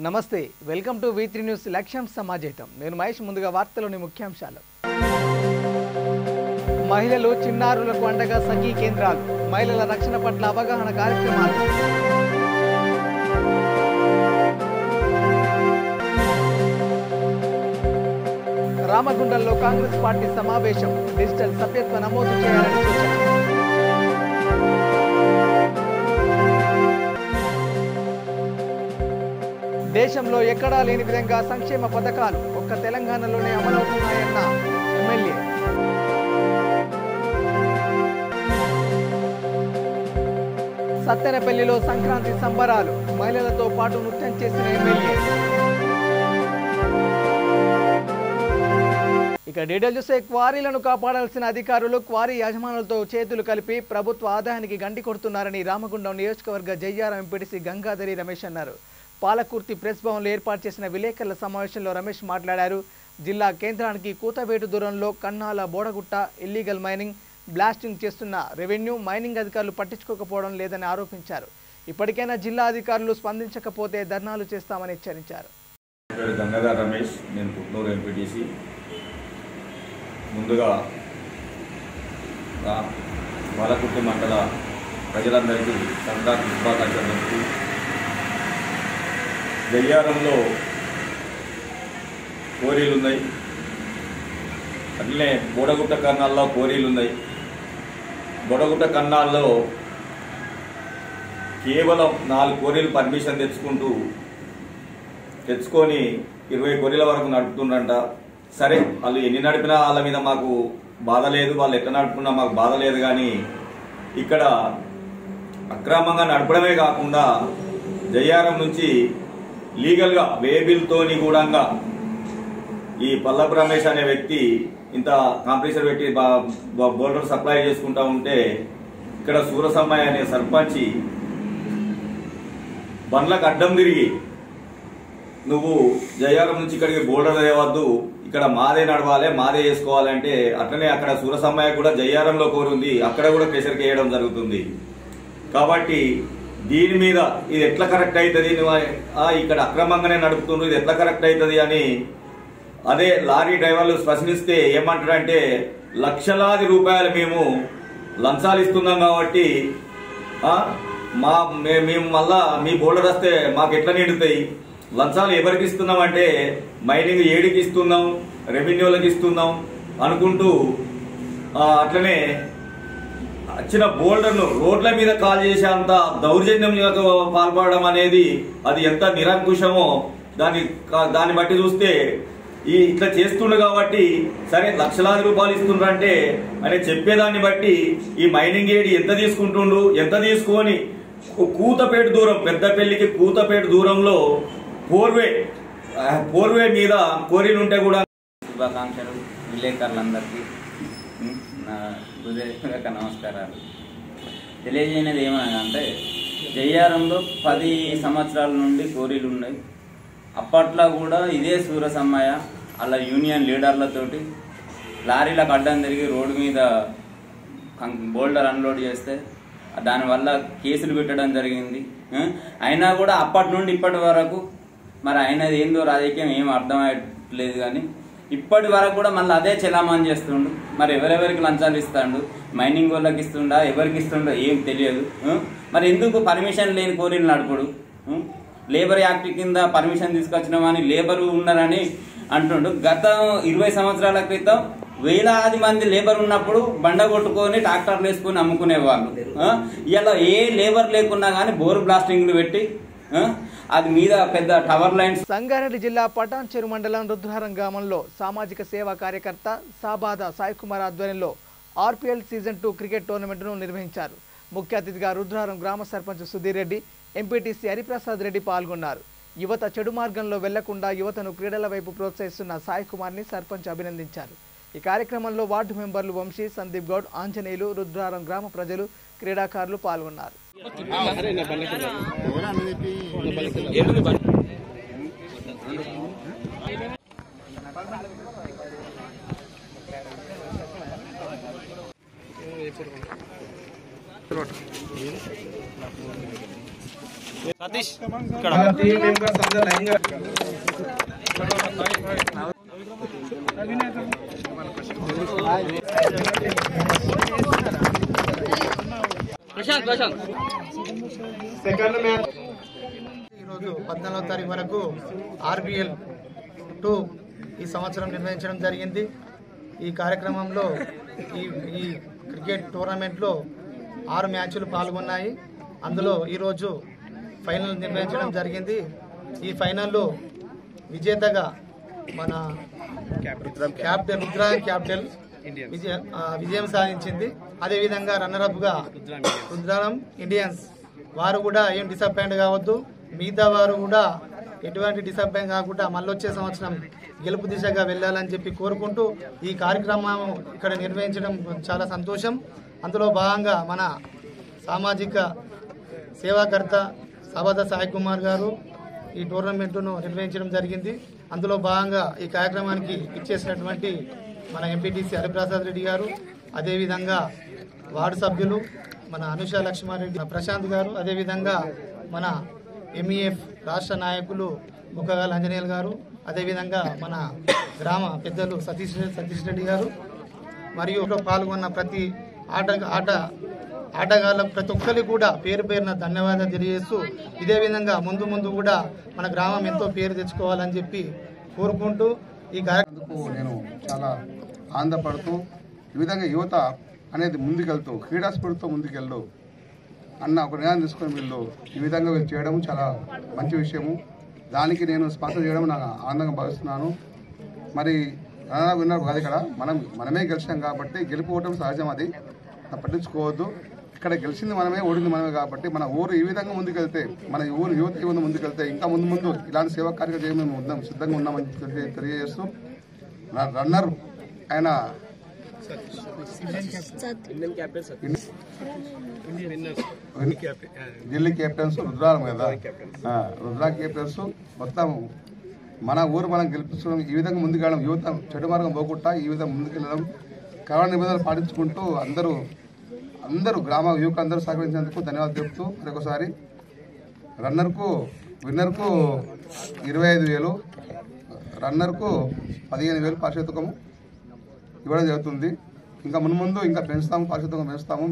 నమస్తే welcome to V3 news లక్ష్యం సమాజేతం నేను మహేష్ ముందుగా వార్తలోని ముఖ్యాంశాలు మహిళలు చిన్నారులకు అండగా సఖీ కేంద్రాలు మహిళల రక్షణ పట్ల అవగాహన కార్యక్రమాలు రామగుండంలో కాంగ్రెస్ పార్టీ సమావేశం డిజిటల్ సభ్యత్వ నమోదు చేయాలని సూచన దేశంలో ఎక్కడా లేని విధంగా సంక్షేమ పథకాలు ఒక్క తెలంగాణలోనే అమలవుతున్నాయన్న ఎమ్మెల్యే సత్తెనపల్లిలో సంక్రాంతి సంబరాలు మహిళలతో పాటు నృత్యం చేసిన ఎమ్మెల్యే ఇక డీటెయిల్ చూస్తే క్వారీలను కాపాడాల్సిన అధికారులు క్వారీ యజమానులతో చేతులు కలిపి ప్రభుత్వ ఆదాయానికి గండి కొడుతున్నారని రామగుండం నియోజకవర్గ జయ్యారం ఎంపీటీసీ గంగాధరి రమేష్ అన్నారు. పాలకుర్తి ప్రెస్ భవన్లో ఏర్పాటు చేసిన విలేకరుల సమావేశంలో రమేష్ మాట్లాడారు. జిల్లా కేంద్రానికి కూతవేటు దూరంలో కన్నాల బోడగుట్ట ఇల్లీగల్ మైనింగ్ బ్లాస్టింగ్ చేస్తున్న రెవెన్యూ మైనింగ్ అధికారులు పట్టించుకోకపోవడం లేదని ఆరోపించారు. ఇప్పటికైనా జిల్లా అధికారులు స్పందించకపోతే ధర్నాలు చేస్తామని హెచ్చరించారు. గంగాధర్ రమేష్, నేను పుట్నూరు ఎంపీటీసీ. ముందుగా పాలకుర్తి మండల ప్రజలందరికీ సంక్రాంతి శుభాకాంక్షలు. జయ్యారంలో కోరీలు ఉన్నాయి, అట్లనే బోడగుట్ట కన్నాల్లో కోరీలు ఉన్నాయి. బోడగుట్ట కన్నాల్లో కేవలం 4 కోరీలు పర్మిషన్ తెచ్చుకొని 20 కోరీల వరకు నడుపుతుండ్రంట. సరే, వాళ్ళు ఎన్ని నడిపినా వాళ్ళ మీద మాకు బాధ లేదు, వాళ్ళు ఎట్లా నడుపుకున్నా మాకు బాధ లేదు. కానీ ఇక్కడ అక్రమంగా నడపడమే కాకుండా జయ్యారం నుంచి లీగల్గా వేబిల్తోని కూడా ఈ పల్లపు రమేష్ అనే వ్యక్తి ఇంత కాంప్రెసర్ పెట్టి బోల్డర్ సప్లై చేసుకుంటా ఉంటే ఇక్కడ సూరసమ్మాయి అనే సర్పంచి బండ్లకు అడ్డం తిరిగి నువ్వు జయ్యారం నుంచి ఇక్కడికి బోల్డర్ తేవద్దు, ఇక్కడ మాదే నడవాలి, మాదే చేసుకోవాలంటే అట్లనే అక్కడ సూరసమ్మాయి కూడా జయ్యారంలో కోరుంది, అక్కడ కూడా ప్రెషర్కి వేయడం జరుగుతుంది. కాబట్టి దీని మీద ఇది ఎట్లా కరెక్ట్ అవుతుంది, ఇక్కడ అక్రమంగానే నడుపుతుండ్రు, ఇది ఎట్లా కరెక్ట్ అవుతుంది అని అదే లారీ డ్రైవర్లు ప్రశ్నిస్తే ఏమంటారంటే లక్షలాది రూపాయలు మేము లంచాలు ఇస్తున్నాం కాబట్టి మేము మళ్ళా మీ బోర్డర్ వస్తే మాకు ఎట్లా నిండుతాయి, లంచాలు ఎవరికి ఇస్తున్నాం అంటే మైనింగ్ ఏడికి ఇస్తున్నాం, రెవెన్యూలకు ఇస్తున్నాం అనుకుంటూ అట్లనే వచ్చిన బోల్డర్ను రోడ్ల మీద కాల్ చేసేంత దౌర్జన్యం పాల్పడడం అనేది అది ఎంత నిరంకుశమో దాన్ని బట్టి చూస్తే ఇట్లా చేస్తుండ్రు. కాబట్టి సరే లక్షలాది రూపాయలు ఇస్తుండ్రంటే అని చెప్పేదాన్ని బట్టి ఈ మైనింగ్ ఏడి ఎంత తీసుకుంటుండ్రు, ఎంత తీసుకొని కూతపేట దూరం, పెద్దపల్లికి కూతపేట దూరంలో పోర్వే మీద కోరీలు ఉంటే కూడా శుభాకాంక్షలు విలేకరులందరికీ నా హృదయపూర్వక నమస్కారాలు. తెలియజేయనిది ఏమనగా జయ్యారంలో 10 సంవత్సరాల నుండి కోరీలు ఉన్నాయి. అప్పట్లో కూడా ఇదే సూరసమ్మయ్య అలా యూనియన్ లీడర్లతోటి లారీలకు అడ్డం తిరిగి రోడ్డు మీద బోల్డర్ అన్లోడ్ చేస్తే దానివల్ల కేసులు పెట్టడం జరిగింది. అయినా కూడా అప్పటి నుండి ఇప్పటి వరకు మరి అయినది ఏందో రాజకీయం ఏం అర్థమయ్యట్లేదు. కానీ ఇప్పటి వరకు కూడా మళ్ళీ అదే చలామణి చేస్తుండు. మరి ఎవరెవరికి లంచాలు ఇస్తాడు, మైనింగ్ వాళ్ళకి ఇస్తుండా, ఎవరికి ఇస్తుండో ఏం తెలియదు. మరి ఎందుకు పర్మిషన్ లేని కోరీలు నడుపుడు? లేబర్ యాక్ట్ కింద పర్మిషన్ తీసుకొచ్చినామని లేబర్ ఉన్నారని అంటుండు. గత 20 సంవత్సరాల క్రితం వేలాది మంది లేబర్ ఉన్నప్పుడు బండ కొట్టుకొని ట్రాక్టర్లు వేసుకొని అమ్ముకునేవాళ్ళు. ఇలా ఏ లేబర్ లేకున్నా కానీ బోర్ బ్లాస్టింగ్లు పెట్టి అది మీద పెద్ద టవర్ లైన్స్. సంగారెడ్డి జిల్లా పటాన్చెరు మండలం రుద్రహారం గ్రామంలో సామాజిక సేవా కార్యకర్త సాబాద సాయి కుమార్ ఆధ్వర్యంలో RPL సీజన్ 2 క్రికెట్ టోర్నమెంట్ను నిర్వహించారు. ముఖ్య అతిథిగా రుద్రహారం గ్రామ సర్పంచ్ సుధీర్ రెడ్డి, ఎంపీటీసీ హరిప్రసాద్ రెడ్డి పాల్గొన్నారు. యువత చెడు మార్గంలో వెళ్లకుండా యువతను క్రీడల వైపు ప్రోత్సహిస్తున్న సాయి కుమార్ని సర్పంచ్ అభినందించారు. ఈ కార్యక్రమంలో వార్డు మెంబర్లు వంశీ, సందీప్ గౌడ్, ఆంజనేయులు, రుద్రహారం గ్రామ ప్రజలు, క్రీడాకారులు పాల్గొన్నారు. ఈరోజు 14వ తారీఖు వరకు RBL 2 ఈ సంవత్సరం నిర్వహించడం జరిగింది. ఈ కార్యక్రమంలో ఈ క్రికెట్ టోర్నమెంట్లో 6 మ్యాచ్లు పాల్గొన్నాయి. అందులో ఈరోజు ఫైనల్ నిర్వహించడం జరిగింది. ఈ ఫైనల్లో విజేతగా మన క్యాపిటల్ విజయం సాధించింది. అదేవిధంగా రన్నరప్గా రుద్రారం ఇండియన్స్ వారు కూడా ఏం డిసప్పాయింట్ కావద్దు, మిగతా వారు కూడా ఎటువంటి డిసప్పాయింట్ కాకుండా మళ్ళీ వచ్చే సంవత్సరం గెలుపు దిశగా వెళ్ళాలని చెప్పి కోరుకుంటూ ఈ కార్యక్రమం ఇక్కడ నిర్వహించడం చాలా సంతోషం. అందులో భాగంగా మన సామాజిక సేవాకర్త సభద సాయి కుమార్ గారు ఈ టోర్నమెంట్ను నిర్వహించడం జరిగింది. అందులో భాగంగా ఈ కార్యక్రమానికి ఇచ్చేసినటువంటి మన ఎంపీటీసీ హరిప్రసాద్ రెడ్డి గారు, అదేవిధంగా వార్డు సభ్యులు మన అనుష లక్ష్మారెడ్డి, ప్రశాంత్ గారు, అదేవిధంగా మన MEF రాష్ట్ర నాయకులు బుక్కగాల ఆంజనేయులు గారు, అదేవిధంగా మన గ్రామ పెద్దలు సతీష్ రెడ్డి గారు మరియు పాల్గొన్న ప్రతి ఆటగాళ్ళకు ప్రతి ఒక్కరికి కూడా పేరు పేరున ధన్యవాదాలు తెలియజేస్తూ ఇదే విధంగా ముందు కూడా మన గ్రామం ఎంతో పేరు తెచ్చుకోవాలని చెప్పి కోరుకుంటూ ఈ కార్యక్రమం నేను చాలా ఆనందపడుతూ ఈ విధంగా యువత అనేది ముందుకెళ్తూ క్రీడా స్ఫూర్తితో ముందుకెళ్ళు అన్న ఒక నిర్ణయం తీసుకొని వీళ్ళు ఈ విధంగా వీళ్ళు చేయడం చాలా మంచి విషయము. దానికి నేను స్పాన్సర్ చేయడం నాకు ఆనందంగా భావిస్తున్నాను. మరి విన్నారు కాదు, ఇక్కడ మనమే గెలిచాం కాబట్టి గెలుపుకోవడం సహజం, అది పట్టించుకోవద్దు. ఇక్కడ గెలిచింది మనమే, ఓడింది మనమే కాబట్టి మన ఊరు ఈ విధంగా ముందుకెళ్తే, మన ఊరు యువత ఈ విధంగా ముందుకెళ్తే ఇంకా ముందు ఇలాంటి సేవా కార్యక్రమం మేము సిద్ధంగా ఉన్నామని తెలియజేస్తూ రన్నర్ ఆయన ఢిల్లీ క్యాప్టెన్స్ రుద్రారం కదా, రుద్రా క్యాప్టెన్స్ మొత్తం మన ఊరు మనం గెలిపించడం, ఈ విధంగా ముందుకెళ్ళడం, యువత చెడు మార్గం పోకుండా ఈ విధంగా ముందుకెళ్ళడం, కరోనా నిబంధనలు పాటించుకుంటూ అందరూ గ్రామ యువకులు అందరూ సహకరించినందుకు ధన్యవాదాలు చెప్తూ మరొకసారి విన్నర్కు 25,000, రన్నర్కు 15,000 పారితోషికము ఇవ్వడం జరుగుతుంది. ఇంకా ముందు ఇంకా పారితోషికం పెంచుతాము.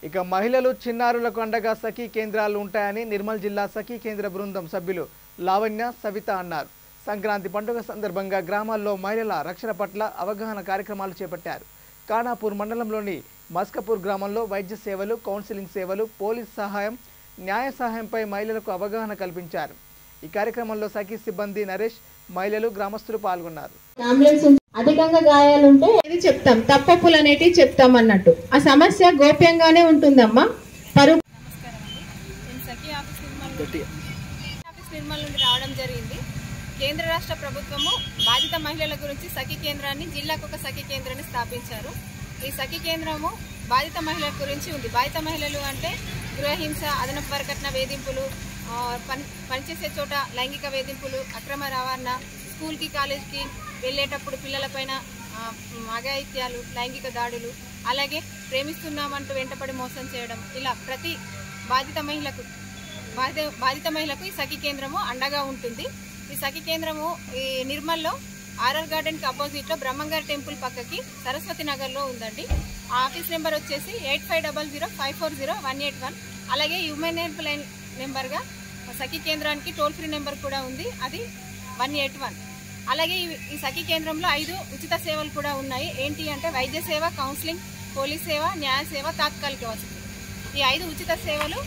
ఇక మహిళలు చిన్నారులకు అండగా సఖీ కేంద్రాలు ఉంటాయని నిర్మల్ జిల్లా సఖీ కేంద్ర బృందం సభ్యులు లావణ్య, సవిత అన్నారు. సంక్రాంతి పండుగ సందర్భంగా గ్రామాల్లో మహిళల రక్షణ పట్ల అవగాహన కార్యక్రమాలు చేపట్టారు. ఖానాపూర్ మండలంలోని మస్కపూర్ గ్రామంలో వైద్య సేవలు, కౌన్సిలింగ్ సేవలు, పోలీస్ సహాయం, న్యాయ సహాయంపై మహిళలకు అవగాహన కల్పించారు. ఈ కార్యక్రమంలో సఖీ సిబ్బంది నరేష్, మహిళలు, గ్రామస్తులు పాల్గొన్నారు. అధికంగా గాయాలుంటే ఇది చెప్తాం, తప్పప్పులు అనేటివి చెప్తాం అన్నట్టు. ఆ సమస్య గోప్యంగానే ఉంటుందమ్మా. నిర్మల్ నుండి రావడం జరిగింది. కేంద్ర రాష్ట్ర ప్రభుత్వము బాధిత మహిళల గురించి సఖీ కేంద్రాన్ని, జిల్లాకు ఒక సఖీ కేంద్రాన్ని స్థాపించారు. ఈ సఖీ కేంద్రము బాధిత మహిళల గురించి ఉంది. బాధిత మహిళలు అంటే గృహహింస, అదనపు వరకట్న వేధింపులు, పనిచేసే చోట లైంగిక వేధింపులు, అక్రమ రవాణా, స్కూల్కి కాలేజ్కి వెళ్ళేటప్పుడు పిల్లలపైన అఘాయిత్యాలు, లైంగిక దాడులు, అలాగే ప్రేమిస్తున్నామంటూ వెంటపడి మోసం చేయడం, ఇలా ప్రతి బాధిత మహిళకు ఈ సఖీ కేంద్రము అండగా ఉంటుంది. ఈ సఖీ కేంద్రము ఈ నిర్మల్లో RR గార్డెన్కి అపోజిట్లో బ్రహ్మంగారి టెంపుల్ పక్కకి సరస్వతి నగర్లో ఉందండి. ఆ ఆఫీస్ నెంబర్ వచ్చేసి 8500540181. అలాగే హ్యూమన్ హెల్ప్ లైన్ నెంబర్గా సఖీ కేంద్రానికి టోల్ ఫ్రీ నెంబర్ కూడా ఉంది, అది 181. అలాగే ఈ సఖీ కేంద్రంలో 5 ఉచిత సేవలు కూడా ఉన్నాయి. ఏంటి అంటే వైద్య సేవ, కౌన్సిలింగ్, పోలీస్ సేవ, న్యాయ సేవ, తాత్కాలిక వసతి. ఈ 5 ఉచిత సేవలు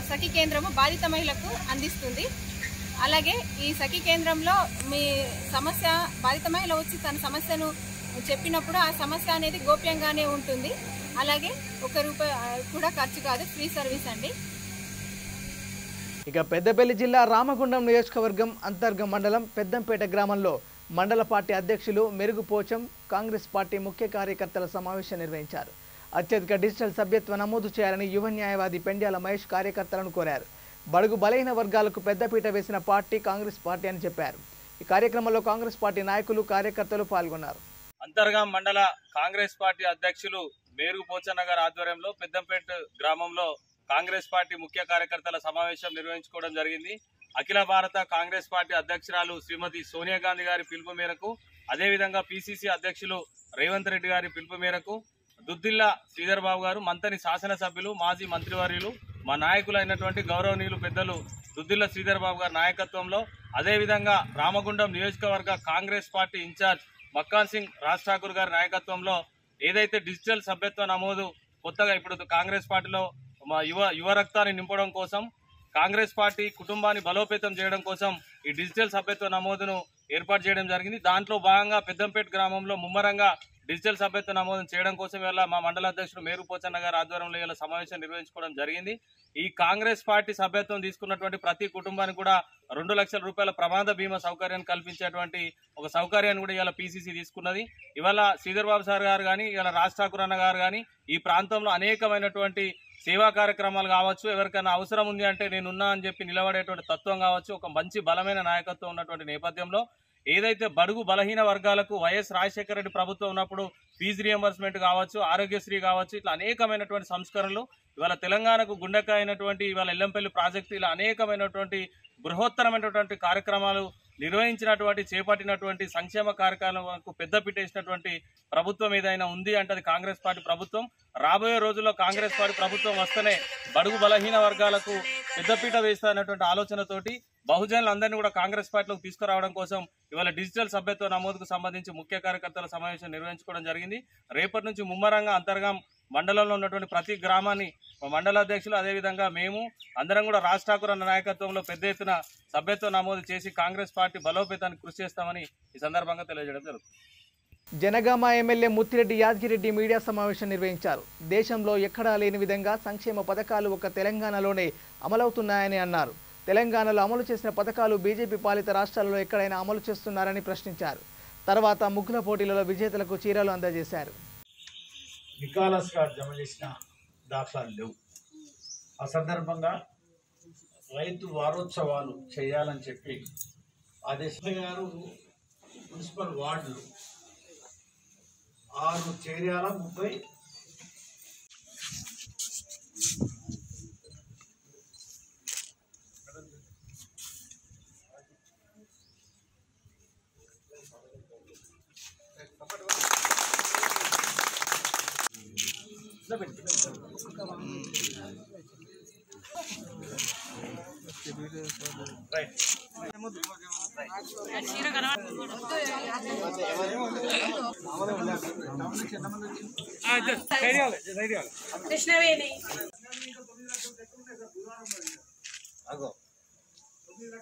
సఖీ కేంద్రము బాధిత మహిళలకు అందిస్తుంది. అలాగే ఈ సఖీ కేంద్రంలో మీ సమస్య, బాధిత మహిళ వచ్చి తన సమస్యను చెప్పినప్పుడు ఆ సమస్య అనేది గోప్యంగానే ఉంటుంది. అలాగే ₹1 కూడా ఖర్చు కాదు, ఫ్రీ సర్వీస్ అండి. ఇక పెద్దపల్లి జిల్లా రామగుండం నియోజకవర్గం అంతర్గ మండలం పెద్దంపేట గ్రామంలో మండల పార్టీ అధ్యక్షులు మెరుగు పోచం, కాంగ్రెస్ పార్టీ ముఖ్య కార్యకర్తల సమావేశం నిర్వహించారు. అత్యధిక డిజిటల్ సభ్యత్వ నమోదు చేయాలని యువ న్యాయవాది పెండ్యాల మహేష్ కార్యకర్తలను కోరారు. బడుగు బలహీన వర్గాలకు పెద్దపీట వేసిన పార్టీ కాంగ్రెస్ పార్టీ అని చెప్పారు. ఈ కార్యక్రమంలో కాంగ్రెస్ పార్టీ నాయకులు, కార్యకర్తలు పాల్గొన్నారు. అంతర్గాం మండల కాంగ్రెస్ పార్టీ అధ్యక్షులు మేరుగు పోచన్న గారి ఆధ్వర్యంలో పెద్దంపేట గ్రామంలో కాంగ్రెస్ పార్టీ ముఖ్య కార్యకర్తల సమావేశం నిర్వహించుకోవడం జరిగింది. అఖిల భారత కాంగ్రెస్ పార్టీ అధ్యక్షురాలు శ్రీమతి సోనియా గాంధీ గారి పిలుపు మేరకు, అదేవిధంగా పిసిసి అధ్యక్షులు రేవంత్ రెడ్డి గారి పిలుపు మేరకు దుద్దిల్ల శ్రీధర్ బాబు గారు, మంతని శాసనసభ్యులు, మాజీ మంత్రివర్యులు, మా నాయకులైనటువంటి గౌరవనీయులు పెద్దలు దుద్దిల్ల శ్రీధర్ బాబు గారి నాయకత్వంలో, అదేవిధంగా రామగుండం నియోజకవర్గ కాంగ్రెస్ పార్టీ ఇన్ఛార్జ్ మక్కాన్ సింగ్ రాజ్ ఠాకూర్ గారి నాయకత్వంలో ఏదైతే డిజిటల్ సభ్యత్వ నమోదు కొత్తగా ఇప్పుడు కాంగ్రెస్ పార్టీలో యువ రక్తాన్ని నింపడం కోసం, కాంగ్రెస్ పార్టీ కుటుంబాన్ని బలోపేతం చేయడం కోసం ఈ డిజిటల్ సభ్యత్వ నమోదును ఏర్పాటు చేయడం జరిగింది. దాంట్లో భాగంగా పెద్దంపేట గ్రామంలో ముమ్మరంగా డిజిటల్ సభ్యత్వ నమోదు చేయడం కోసం ఇవాళ మా మండల అధ్యక్షుడు మేరు పోచన్న గారి ఆధ్వర్యంలో ఇలా సమావేశం నిర్వహించుకోవడం జరిగింది. ఈ కాంగ్రెస్ పార్టీ సభ్యత్వం తీసుకున్నటువంటి ప్రతి కుటుంబానికి కూడా 2 లక్షల రూపాయల ప్రమాద బీమా సౌకర్యాన్ని కల్పించేటువంటి ఒక సౌకర్యాన్ని కూడా ఇవాళ పిసిసి తీసుకున్నది. ఇవాళ శ్రీధర్ బాబు సార్ గారు కానీ, ఇవాళ రాజ్ ఠాకూర్ అన్న గారు కానీ ఈ ప్రాంతంలో అనేకమైనటువంటి సేవా కార్యక్రమాలు కావచ్చు, ఎవరికైనా అవసరం ఉంది అంటే నేనున్నా అని చెప్పి నిలబడేటువంటి తత్వం కావచ్చు, ఒక మంచి బలమైన నాయకత్వం ఉన్నటువంటి నేపథ్యంలో ఏదైతే బడుగు బలహీన వర్గాలకు వైఎస్ రాజశేఖర రెడ్డి ప్రభుత్వం ఉన్నప్పుడు ఫీజు రియంబర్స్మెంట్ కావచ్చు, ఆరోగ్యశ్రీ కావచ్చు, ఇట్లా అనేకమైనటువంటి సంస్కరణలు, ఇవాళ తెలంగాణకు గుండెకాయ అయినటువంటి ఇవాళ ఎల్లంపల్లి ప్రాజెక్టు, ఇలా అనేకమైనటువంటి బృహత్తరమైనటువంటి కార్యక్రమాలు నిర్వహించినటువంటి చేపట్టినటువంటి సంక్షేమ కార్యక్రమాలకు పెద్దపీట వేసినటువంటి ప్రభుత్వం ఏదైనా ఉంది అంటే అది కాంగ్రెస్ పార్టీ ప్రభుత్వం. రాబోయే రోజుల్లో కాంగ్రెస్ పార్టీ ప్రభుత్వం వస్తేనే బడుగు బలహీన వర్గాలకు పెద్దపీట వేస్తారన్నటువంటి ఆలోచనతోటి బహుజనులందరినీ కూడా కాంగ్రెస్ పార్టీలోకి తీసుకురావడం కోసం ఇవాళ డిజిటల్ సభ్యత్వ నమోదుకు సంబంధించి ముఖ్య కార్యకర్తల సమావేశం నిర్వహించుకోవడం జరిగింది. రేపటి నుంచి ముమ్మరంగా అంతర్గం మండలంలో ఉన్నటువంటి ప్రతి గ్రామాన్ని మండల అధ్యక్షులు, అదేవిధంగా మేము అందరం కూడా రాజ్ ఠాకూర్ అన్న నాయకత్వంలో పెద్ద ఎత్తున సభ్యత్వ నమోదు చేసి కాంగ్రెస్ పార్టీ బలోపేతానికి కృషి చేస్తామని ఈ సందర్భంగా తెలియజేయడం జరుగుతుంది. జనగామ ఎమ్మెల్యే ముత్తిరెడ్డి యాదగిరెడ్డి మీడియా సమావేశం నిర్వహించారు. దేశంలో ఎక్కడా లేని విధంగా సంక్షేమ పథకాలు ఒక్క తెలంగాణలోనే అమలవుతున్నాయని అన్నారు. తెలంగాణలో అమలు చేసిన పథకాలు బీజేపీ పాలిత రాష్ట్రాలలో ఎక్కడైనా అమలు చేస్తున్నారని ప్రశ్నించారు. తర్వాత ముగ్గుల పోటీలలో విజేతలకు చీరలు అందజేశారు. నికాలస్గా జమ చేసిన దాఖలాలు లేవు. ఆ సందర్భంగా రైతు వారోత్సవాలు చేయాలని చెప్పి ఆదేశారు. మున్సిపల్ వార్డులు 6 చేర్యాల 30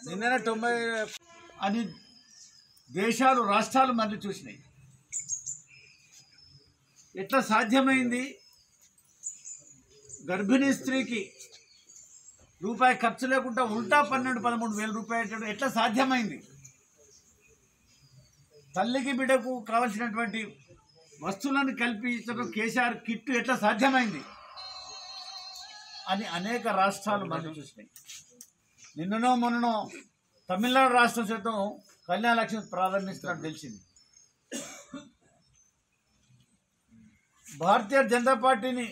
నిన్న 90 అని దేశాలు రాష్ట్రాలు మళ్ళీ చూసినాయి. ఎట్లా సాధ్యమైంది? గర్భిణీ స్త్రీకి రూపాయి ఖర్చు లేకుండా ఉల్టా 12-13 వేల రూపాయలు ఎట్లా సాధ్యమైంది? తల్లికి బిడ్డకు కావాల్సినటువంటి వస్తువులను కల్పించడం కేసీఆర్ కిట్టు ఎట్లా సాధ్యమైంది అని అనేక రాష్ట్రాలు మళ్ళీ చూసినాయి. నిన్ననో మొన్ననో తమిళనాడు రాష్ట్రం సైతం కళ్యాణ లక్ష్మి ప్రారంభిస్తున్నట్టు తెలిసింది. భారతీయ జనతా పార్టీని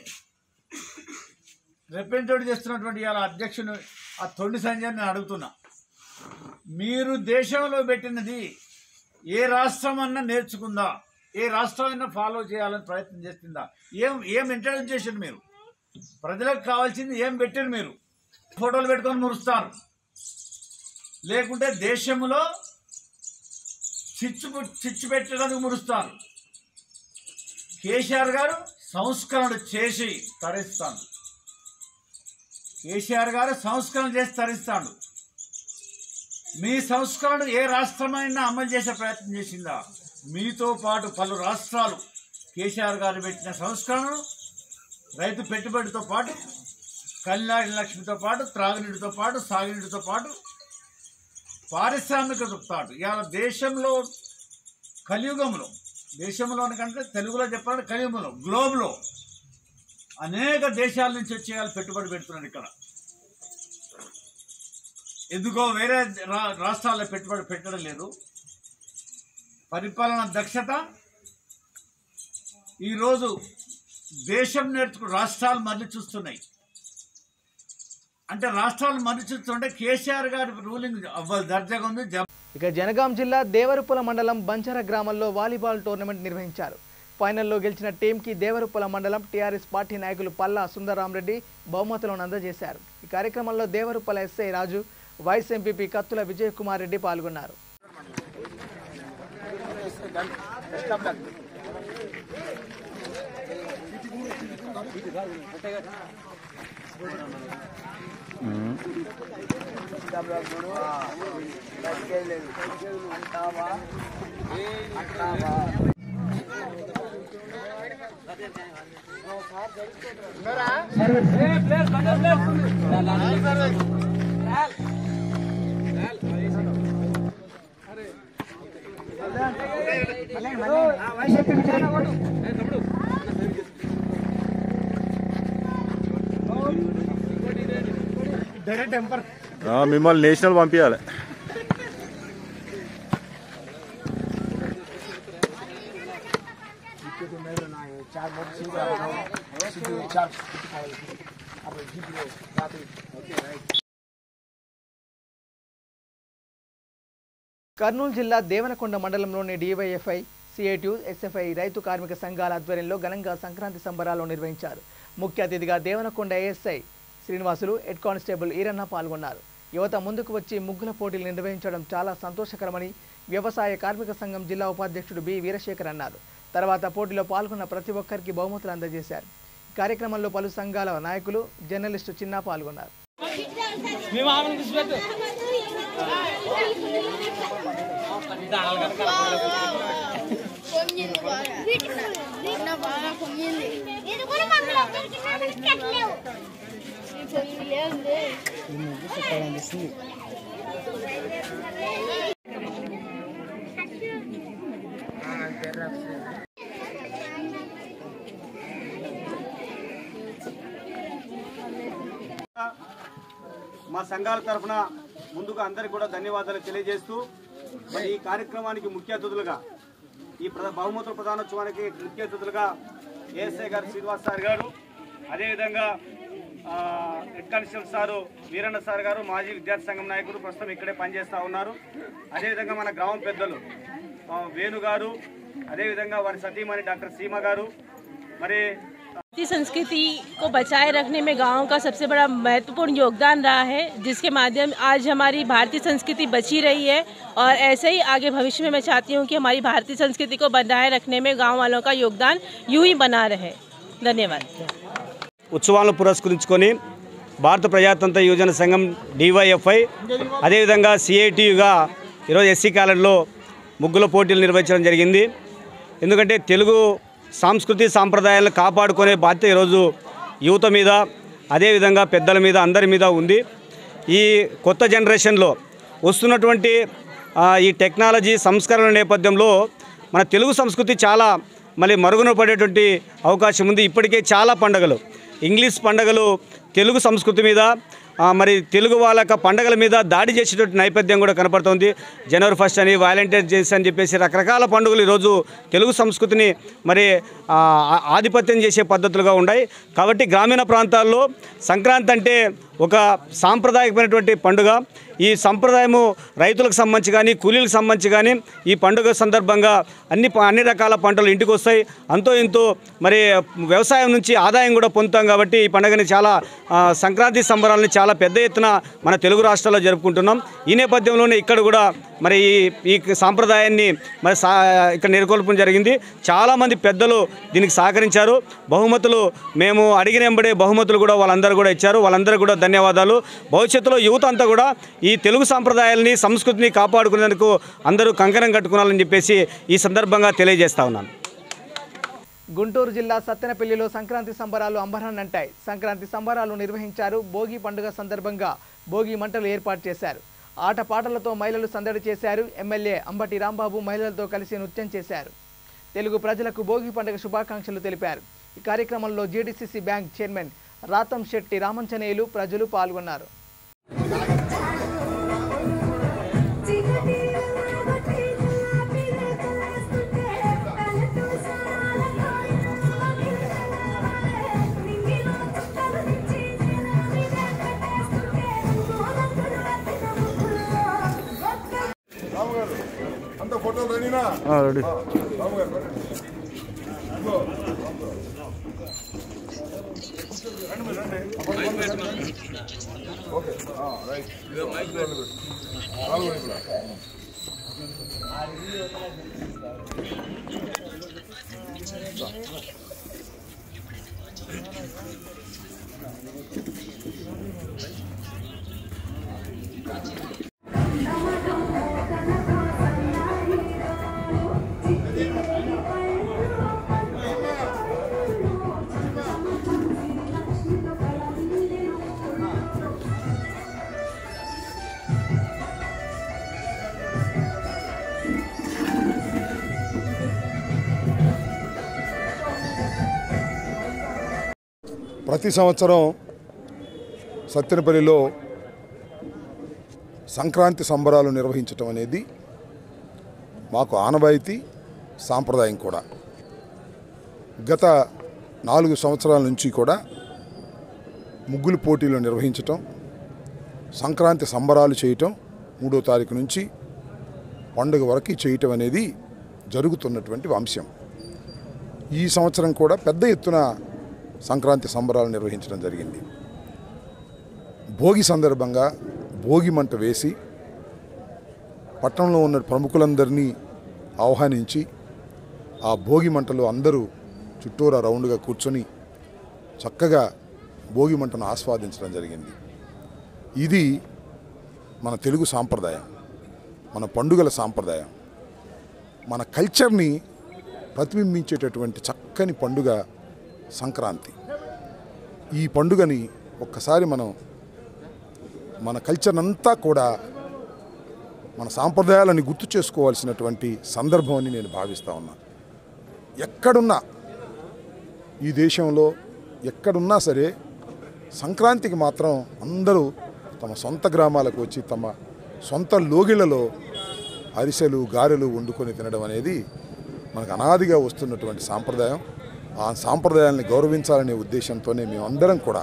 రిప్రజెంటేట్ చేస్తున్నటువంటి ఇలా అధ్యక్షుని ఆ తొండి సంజయ్ నేను అడుగుతున్నా, మీరు దేశంలో పెట్టినది ఏ రాష్ట్రం అన్నా నేర్చుకుందా? ఏ రాష్ట్రం అయినా ఫాలో చేయాలని ప్రయత్నం చేస్తుందా? ఏం ఇంట్రడ్యూస్ చేశారు మీరు? ప్రజలకు కావాల్సింది ఏం పెట్టారు మీరు? ఫోటోలు పెట్టుకొని మురుస్తారు, లేకుంటే దేశంలో చిచ్చు పెట్టడానికి మురుస్తారు. కేసీఆర్ గారు సంస్కరణ చేసి తరిస్తాడు. కేసీఆర్ గారు సంస్కరణ చేసి తరిస్తాడు. మీ సంస్కరణ ఏ రాష్ట్రమైనా అమలు చేసే ప్రయత్నం చేసిందా? మీతో పాటు పలు రాష్ట్రాలు కేసీఆర్ గారు పెట్టిన సంస్కరణను రైతు పెట్టుబడితో పాటు, కళ్యాణ లక్ష్మితో పాటు, త్రాగునీటితో పాటు, సాగునీటితో పాటు, పారిశ్రామికతో పాటు ఇవాళ దేశంలో కలియుగంలో, దేశంలోని కంటే తెలుగులో చెప్పాలంటే కలియుగంలో, గ్లోబ్లో అనేక దేశాల నుంచి వచ్చి వాళ్ళు పెట్టుబడి పెడుతున్నారు. ఇక్కడ ఎందుకో వేరే రాష్ట్రాల్లో పెట్టుబడి పెట్టడం లేదు. పరిపాలన దక్షత ఈరోజు దేశం రాష్ట్రాలు మళ్ళీ చూస్తున్నాయి. అంటే రాష్ట్రాలు మరుచుతుంటే కేసీఆర్ గారి రూలింగ్ దర్జాగా ఉంది. ఇక జనగాం జిల్లా దేవరుప్పల మండలం బంచర గ్రామంలో వాలీబాల్ టోర్నమెంట్ నిర్వహించారు. ఫైనల్లో గెలిచిన టీంకి దేవరుప్పల మండలం టీఆర్ఎస్ పార్టీ నాయకులు పల్లా సుందరరామరెడ్డి బహుమతులను అందజేశారు. ఈ కార్యక్రమంలో దేవరుప్పల ఎస్ఐ రాజు, వైస్ ఎంపీపీ కత్తుల విజయ్ కుమార్ రెడ్డి పాల్గొన్నారు. మిమ్మల్ని నేషనల్ పంపించాలి. కర్నూలు జిల్లా దేవనకొండ మండలంలోని డివైఎఫ్ఐ, సిఐటియు, ఎస్ఎఫ్ఐ రైతు కార్మిక సంఘాల ఆధ్వర్యంలో ఘనంగా సంక్రాంతి సంబరాలు నిర్వహించారు. ముఖ్య అతిథిగా Devanakonda ASI Srinivasulu, head constable Eeranna పాల్గొన్నారు. యువత ముందుకు వచ్చి ముగ్గుల పోటీలు నిర్వహించడం చాలా సంతోషకరమని వ్యవసాయ కార్మిక సంఘం జిల్లా ఉపాధ్యక్షుడు బి వీరశేఖర్ అన్నారు. తర్వాత పోటీలో పాల్గొన్న ప్రతి ఒక్కరికి బహుమతులు అందజేశారు. కార్యక్రమంలో పలు సంఘాల నాయకులు, జర్నలిస్టు చిన్న పాల్గొన్నారు. మా సంఘాల తరఫున ముందుగా అందరికీ కూడా ధన్యవాదాలు తెలియజేస్తూ, మరి ఈ కార్యక్రమానికి ముఖ్య అతిథులుగా, ఈ బహుమతుల ప్రధానోత్సవానికి ముఖ్య అతిథులుగా ఏఎస్ఐ గారు శ్రీనివాస్ సార్ గారు, అదేవిధంగా head constable sir Veeranna sir గారు, మాజీ విద్యార్థి సంఘం నాయకులు, ప్రస్తుతం ఇక్కడే పనిచేస్తూ ఉన్నారు. అదేవిధంగా మన గ్రామం పెద్దలు వేణు గారు, అదేవిధంగా వారి సతీమణి డాక్టర్ సీమ గారు. మరి भारतीय संस्कृति को बचाए रखने में गांव का सबसे बड़ा महत्वपूर्ण योगदान रहा है, जिसके माध्यम आज हमारी भारतीय संस्कृति बची रही है और ऐसे ही आगे भविष्य में मैं चाहती हूं कि हमारी भारतीय संस्कृति को बनाए रखने में गांव वालों का योगदान यूं ही बना रहे. धन्यवाद. ఉత్సవాలను పురస్కరించుకొని భారత ప్రజాతంత్ర యువజన సంఘం డివైఎఫ్ఐ, అదేవిధంగా సిఐటియుగా ఈరోజు ఎస్సీ కాలేజ్లో ముగ్గుల పోటీలు నిర్వహించడం జరిగింది. ఎందుకంటే తెలుగు సంస్కృతి సాంప్రదాయాలను కాపాడుకునే బాధ్యత ఈరోజు యువత మీద, అదేవిధంగా పెద్దల మీద, అందరి మీద ఉంది. ఈ కొత్త జనరేషన్లో వస్తున్నటువంటి ఈ టెక్నాలజీ సంస్కరణ నేపథ్యంలో మన తెలుగు సంస్కృతి చాలా మళ్ళీ మరుగున పడేటువంటి అవకాశం ఉంది. ఇప్పటికే చాలా పండుగలు, ఇంగ్లీష్ పండుగలు తెలుగు సంస్కృతి మీద, మరి తెలుగు వాళ్ళ పండుగల మీద దాడి చేసేటువంటి నేపథ్యం కూడా కనపడుతుంది. జనవరి 1 అని, వాలంటీర్స్ డే అని చెప్పేసి రకరకాల పండుగలు ఈరోజు తెలుగు సంస్కృతిని మరి ఆధిపత్యం చేసే పద్ధతులుగా ఉన్నాయి. కాబట్టి గ్రామీణ ప్రాంతాల్లో సంక్రాంతి అంటే ఒక సాంప్రదాయకమైనటువంటి పండుగ. ఈ సంప్రదాయము రైతులకు సంబంధించి కానీ, కూలీలకు సంబంధించి కానీ ఈ పండుగ సందర్భంగా అన్ని రకాల పంటలు ఇంటికి వస్తాయి. అంతో ఇంతో మరి వ్యవసాయం నుంచి ఆదాయం కూడా పొందుతాం. కాబట్టి ఈ పండుగని చాలా సంక్రాంతి సంబరాలని చాలా పెద్ద ఎత్తున మన తెలుగు రాష్ట్రాల్లో జరుపుకుంటున్నాం. ఈ నేపథ్యంలోనే ఇక్కడ కూడా మరి ఈ సాంప్రదాయాన్ని మరి ఇక్కడ నెలకొల్పడం జరిగింది. చాలామంది పెద్దలు దీనికి సహకరించారు. బహుమతులు మేము అడిగిన వెంబడే బహుమతులు కూడా వాళ్ళందరూ కూడా ఇచ్చారు. వాళ్ళందరూ కూడా ధన్యవాదాలు. భవిష్యత్తులో యువత అంతా కూడా ఈ తెలుగు సాంప్రదాయాలని, సంస్కృతిని కాపాడుకునేందుకు అందరూ కంకణం కట్టుకోవాలని చెప్పేసి ఈ సందర్భంగా తెలియజేస్తా ఉన్నాను. గుంటూరు జిల్లా సత్తెనపల్లిలో సంక్రాంతి సంబరాలు అంబరాన్నంటాయి. సంక్రాంతి సంబరాలు నిర్వహించారు. భోగి పండుగ సందర్భంగా భోగి మంటలు ఏర్పాటు చేశారు. ఆటపాటలతో మహిళలు సందడి చేశారు. ఎమ్మెల్యే అంబటి రాంబాబు మహిళలతో కలిసి నృత్యం చేశారు. తెలుగు ప్రజలకు భోగి పండుగ శుభాకాంక్షలు తెలిపారు. ఈ కార్యక్రమంలో జీడీసీసీ బ్యాంక్ చైర్మన్ రాతం శెట్టి రామంచనేయులు, ప్రజలు పాల్గొన్నారు. ప్రతి సంవత్సరం సత్తెనపల్లిలో సంక్రాంతి సంబరాలు నిర్వహించటం అనేది మాకు ఆనవాయితీ సాంప్రదాయం కూడా. గత 4 సంవత్సరాల నుంచి కూడా ముగ్గులు పోటీలు నిర్వహించటం, సంక్రాంతి సంబరాలు చేయటం, 3వ తారీఖు నుంచి పండుగ వరకు చేయటం అనేది జరుగుతున్నటువంటి అంశం. ఈ సంవత్సరం కూడా పెద్ద ఎత్తున సంక్రాంతి సంబరాలు నిర్వహించడం జరిగింది. భోగి సందర్భంగా భోగి మంట వేసి పట్టణంలో ఉన్న ప్రముఖులందరినీ ఆహ్వానించి ఆ భోగి మంటలో అందరూ చుట్టూరా రౌండ్గా కూర్చొని చక్కగా భోగి మంటను ఆస్వాదించడం జరిగింది. ఇది మన తెలుగు సాంప్రదాయం, మన పండుగల సాంప్రదాయం, మన కల్చర్ని ప్రతిబింబించేటటువంటి చక్కని పండుగ సంక్రాంతి. ఈ పండుగని ఒక్కసారి మన కల్చర్ అంతా కూడా మన సాంప్రదాయాలని గుర్తు చేసుకోవాల్సినటువంటి సందర్భం అని నేను భావిస్తూ ఉన్నా. ఎక్కడున్నా ఈ దేశంలో ఎక్కడున్నా సరే సంక్రాంతికి మాత్రం అందరూ తమ సొంత గ్రామాలకు వచ్చి తమ సొంత లోగిళ్లలో అరిసెలు గారెలు వండుకొని తినడం అనేది మనకు అనాదిగా వస్తున్నటువంటి సాంప్రదాయం. ఆ సాంప్రదాయాన్ని గౌరవించాలనే ఉద్దేశంతోనే మేమందరం కూడా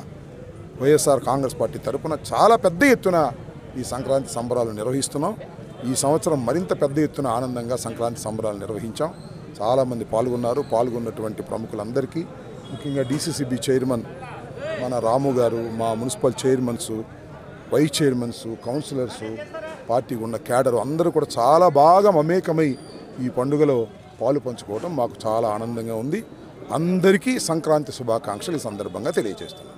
వైఎస్ఆర్ కాంగ్రెస్ పార్టీ తరఫున చాలా పెద్ద ఎత్తున ఈ సంక్రాంతి సంబరాలు నిర్వహిస్తున్నాం. ఈ సంవత్సరం మరింత పెద్ద ఎత్తున ఆనందంగా సంక్రాంతి సంబరాలు నిర్వహించాం. చాలామంది పాల్గొన్నటువంటి ప్రముఖులందరికీ, ముఖ్యంగా DCCB చైర్మన్ మన రాము గారు, మా municipal chairmans, vice chairmans, councillors, party ఉన్న క్యాడరు అందరూ కూడా చాలా బాగా మమేకమై ఈ పండుగలో పాలు పంచుకోవడం మాకు చాలా ఆనందంగా ఉంది. అందరికీ సంక్రాంతి శుభాకాంక్షలు ఈ సందర్భంగా తెలియజేస్తున్నాను.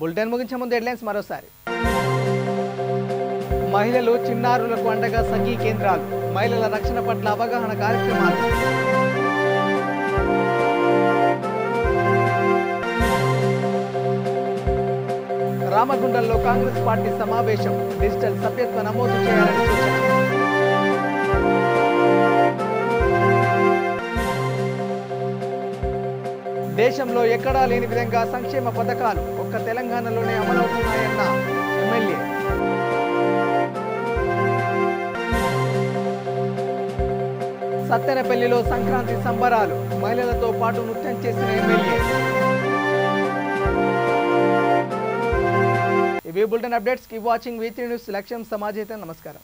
బులెటిన్ ముగించే ముందు హెడ్లైన్స్ మరోసారి. మహిళలు చిన్నారులకు అండగా సఖీ కేంద్రాలు, మహిళల రక్షణ పట్ల అవగాహన కార్యక్రమాలు. రామగుండంలో కాంగ్రెస్ పార్టీ సమావేశం, డిజిటల్ సభ్యత్వ నమోదు చేయాలని సూచన. దేశంలో ఎక్కడా లేని విధంగా సంక్షేమ పథకాలు ఒక్క తెలంగాణలోనే అమలవుతున్నాయన్న ఎమ్మెల్యే. సత్తెనపల్లిలో సంక్రాంతి సంబరాలు, మహిళలతో పాటు నృత్యం చేసిన ఎమ్మెల్యే. ఇవి bulletin updates. Keep watching V3 news. లక్ష్యం సమాజేత. నమస్కారం.